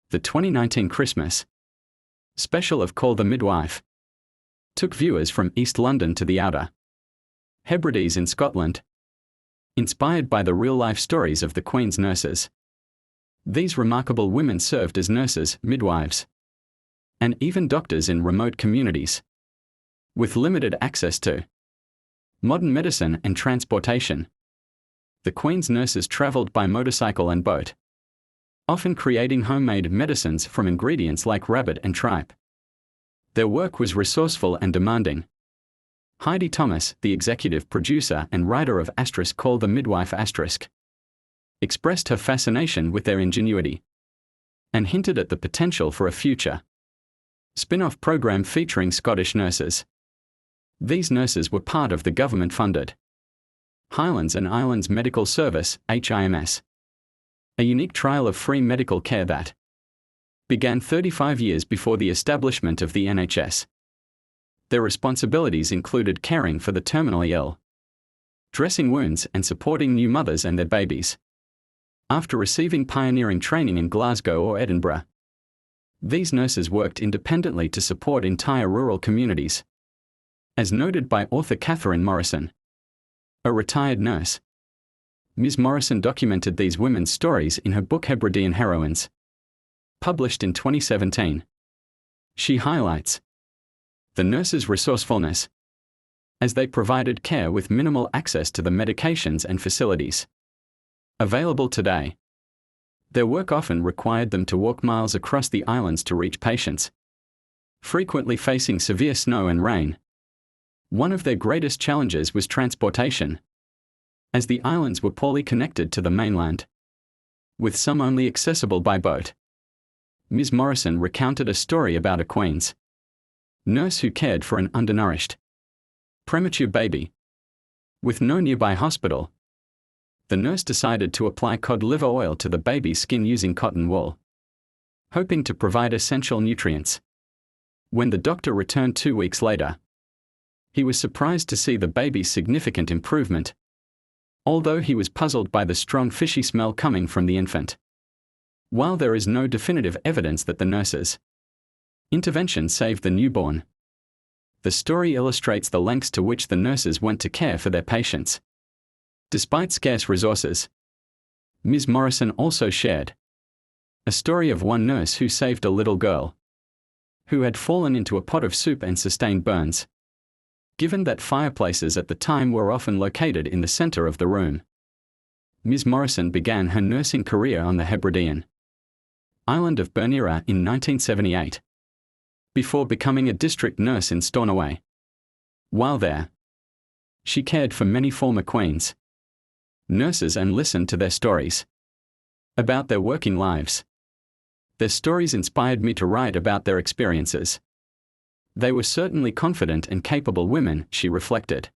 The 2019 Christmas special of Call the Midwife took viewers from East London to the Outer Hebrides in Scotland, inspired by the real-life stories of the Queen's nurses. These remarkable women served as nurses, midwives, and even doctors in remote communities, with limited access to modern medicine and transportation. The Queen's nurses travelled by motorcycle and boat, often creating homemade medicines from ingredients like rabbit and tripe. Their work was resourceful and demanding. Heidi Thomas, the executive producer and writer of Call the Midwife expressed her fascination with their ingenuity and hinted at the potential for a future spin-off program featuring Scottish nurses. These nurses were part of the government-funded Highlands and Islands Medical Service, HIMS, a unique trial of free medical care that began 35 years before the establishment of the NHS. Their responsibilities included caring for the terminally ill, dressing wounds and supporting new mothers and their babies. After receiving pioneering training in Glasgow or Edinburgh, these nurses worked independently to support entire rural communities. As noted by author Catherine Morrison, a retired nurse, Ms. Morrison documented these women's stories in her book Hebridean Heroines, published in 2017. She highlights the nurses' resourcefulness, as they provided care with minimal access to the medications and facilities available today. Their work often required them to walk miles across the islands to reach patients, frequently facing severe snow and rain. One of their greatest challenges was transportation, as the islands were poorly connected to the mainland, with some only accessible by boat. Ms. Morrison recounted a story about a Queen's nurse who cared for an undernourished, premature baby. With no nearby hospital, the nurse decided to apply cod liver oil to the baby's skin using cotton wool, hoping to provide essential nutrients. When the doctor returned 2 weeks later, he was surprised to see the baby's significant improvement, although he was puzzled by the strong fishy smell coming from the infant. While there is no definitive evidence that the nurse's intervention saved the newborn, the story illustrates the lengths to which the nurses went to care for their patients, despite scarce resources. Ms. Morrison also shared a story of one nurse who saved a little girl who had fallen into a pot of soup and sustained burns. Given that fireplaces at the time were often located in the center of the room, Ms. Morrison began her nursing career on the Hebridean island of Bernera in 1978, before becoming a district nurse in Stornoway. While there, she cared for many former Queen's nurses and listened to their stories about their working lives. Their stories inspired me to write about their experiences. They were certainly confident and capable women, she reflected.